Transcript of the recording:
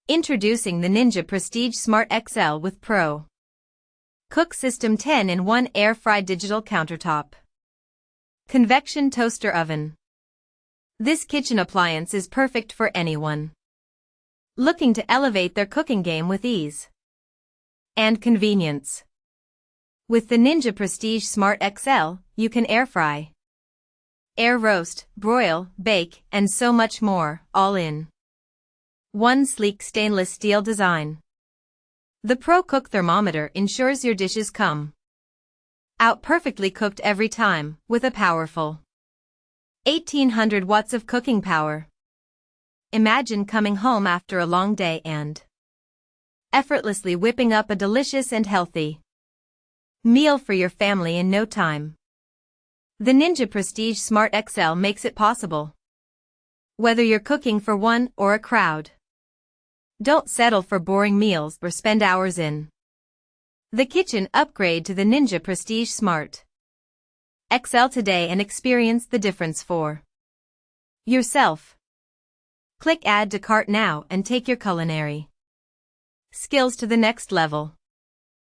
Introducing the Ninja Prestige Smart XL with Pro Cook System 10-in-1 Air Fry Digital Countertop Convection Toaster Oven. This kitchen appliance is perfect for anyone looking to elevate their cooking game with ease and convenience. With the Ninja Prestige Smart XL, you can air fry, air roast, broil, bake, and so much more, all in one sleek stainless steel design. The Pro Cook Thermometer ensures your dishes come out perfectly cooked every time, with a powerful 1800 watts of cooking power. Imagine coming home after a long day and effortlessly whipping up a delicious and healthy meal for your family in no time. The Ninja Prestige Smart XL makes it possible. Whether you're cooking for one or a crowd, don't settle for boring meals or spend hours in the kitchen. Upgrade to the Ninja Prestige Smart XL today and experience the difference for yourself. Click Add to Cart now and take your culinary skills to the next level.